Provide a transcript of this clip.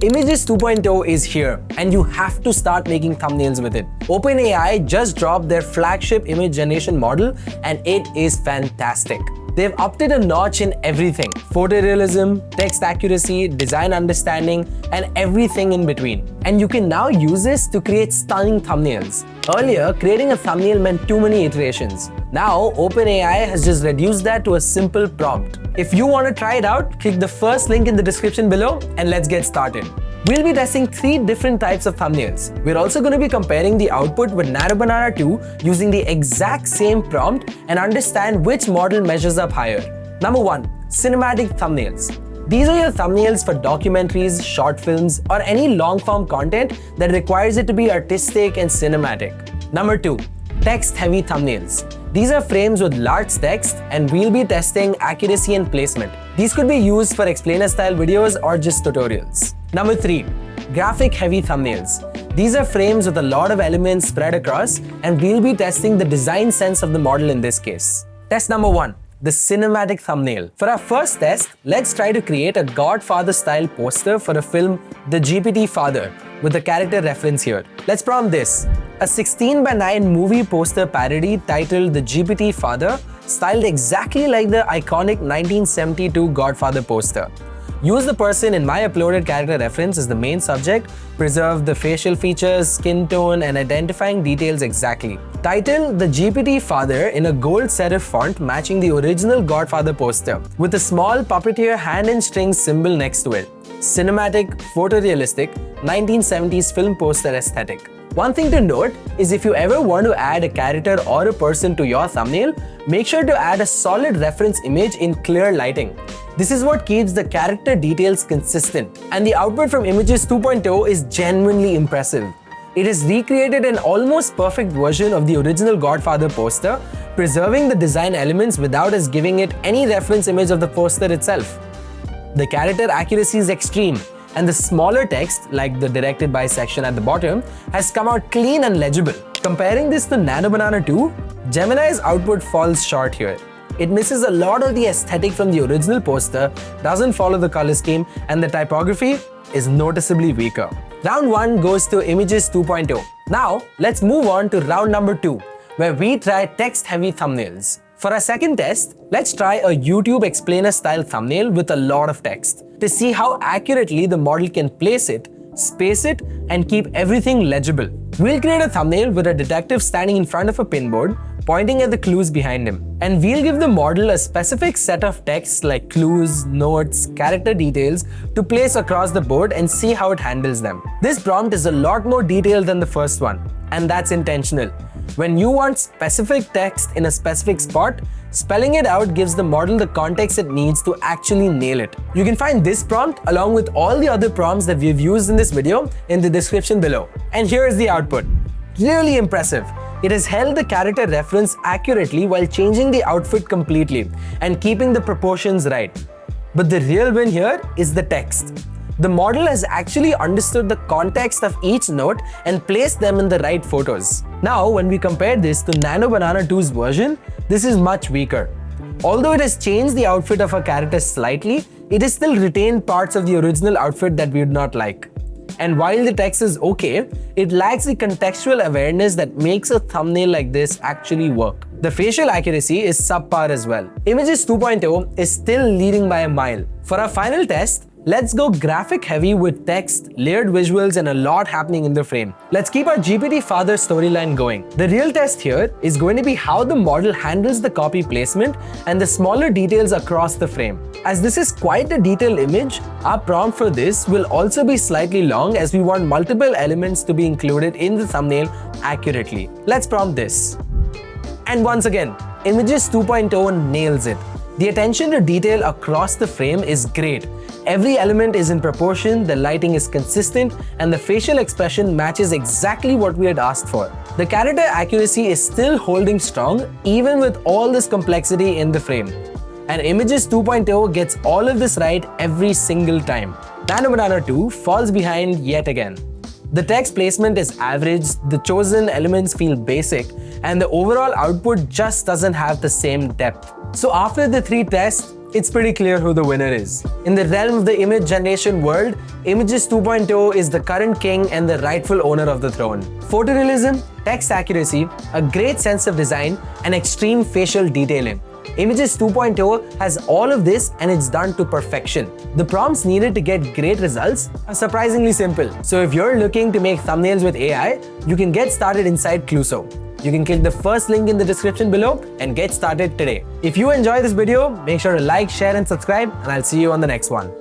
Images 2.0 is here and you have to start making thumbnails with it. OpenAI just dropped their flagship image generation model and it is fantastic. They've upped it a notch in everything: photorealism, text accuracy, design understanding, and everything in between. And you can now use this to create stunning thumbnails. Earlier, creating a thumbnail meant too many iterations. Now, OpenAI has just reduced that to a simple prompt. If you want to try it out, click the first link in the description below and let's get started. We'll be testing 3 different types of thumbnails. We're also going to be comparing the output with Nano Banana 2 using the exact same prompt and understand which model measures up higher. Number 1. Cinematic thumbnails. These are your thumbnails for documentaries, short films, or any long-form content that requires it to be artistic and cinematic. Number 2. Text-heavy thumbnails. These are frames with large text and we'll be testing accuracy and placement. These could be used for explainer-style videos or just tutorials. Number 3. Graphic-heavy thumbnails. These are frames with a lot of elements spread across and we'll be testing the design sense of the model in this case. Test number 1. The cinematic thumbnail. For our first test, let's try to create a Godfather-style poster for a film, The GPTfather, with a character reference here. Let's prompt this: a 16:9 movie poster parody titled The GPTfather, styled exactly like the iconic 1972 Godfather poster. Use the person in my uploaded character reference as the main subject, preserve the facial features, skin tone, and identifying details exactly. Title The GPTfather in a gold serif font matching the original Godfather poster, with a small puppeteer hand and string symbol next to it. Cinematic, photorealistic, 1970s film poster aesthetic. One thing to note is if you ever want to add a character or a person to your thumbnail, make sure to add a solid reference image in clear lighting. This is what keeps the character details consistent. And the output from Images 2.0 is genuinely impressive. It has recreated an almost perfect version of the original Godfather poster, preserving the design elements without us giving it any reference image of the poster itself. The character accuracy is extreme, and the smaller text, like the directed by section at the bottom, has come out clean and legible. Comparing this to Nano Banana 2, Gemini's output falls short here. It misses a lot of the aesthetic from the original poster, doesn't follow the color scheme, and the typography is noticeably weaker. Round 1 goes to Images 2.0. Now, let's move on to round number 2, where we try text-heavy thumbnails. For our second test, let's try a YouTube explainer-style thumbnail with a lot of text to see how accurately the model can place it, space it, and keep everything legible. We'll create a thumbnail with a detective standing in front of a pinboard, pointing at the clues behind him. And we'll give the model a specific set of texts like clues, notes, character details to place across the board and see how it handles them. This prompt is a lot more detailed than the first one, and that's intentional. When you want specific text in a specific spot, spelling it out gives the model the context it needs to actually nail it. You can find this prompt along with all the other prompts that we've used in this video in the description below. And here is the output. Really impressive. It has held the character reference accurately while changing the outfit completely and keeping the proportions right. But the real win here is the text. The model has actually understood the context of each note and placed them in the right photos. Now, when we compare this to Nano Banana 2's version, this is much weaker. Although it has changed the outfit of a character slightly, it has still retained parts of the original outfit that we would not like. And while the text is okay, it lacks the contextual awareness that makes a thumbnail like this actually work. The facial accuracy is subpar as well. Images 2.0 is still leading by a mile. For our final test, let's go graphic heavy with text, layered visuals, and a lot happening in the frame. Let's keep our GPTfather storyline going. The real test here is going to be how the model handles the copy placement and the smaller details across the frame. As this is quite a detailed image, our prompt for this will also be slightly long as we want multiple elements to be included in the thumbnail accurately. Let's prompt this. And once again, Images 2.0 nails it. The attention to detail across the frame is great. Every element is in proportion, the lighting is consistent, and the facial expression matches exactly what we had asked for. The character accuracy is still holding strong even with all this complexity in the frame. And Images 2.0 gets all of this right every single time. Nano Banana 2 falls behind yet again. The text placement is average, the chosen elements feel basic, and the overall output just doesn't have the same depth. So after the 3 tests, it's pretty clear who the winner is. In the realm of the image generation world, Images 2.0 is the current king and the rightful owner of the throne. Photorealism, text accuracy, a great sense of design, and extreme facial detailing. Images 2.0 has all of this and it's done to perfection. The prompts needed to get great results are surprisingly simple. So if you're looking to make thumbnails with AI, you can get started inside Clueso. You can click the first link in the description below and get started today. If you enjoyed this video, make sure to like, share and subscribe, and I'll see you on the next one.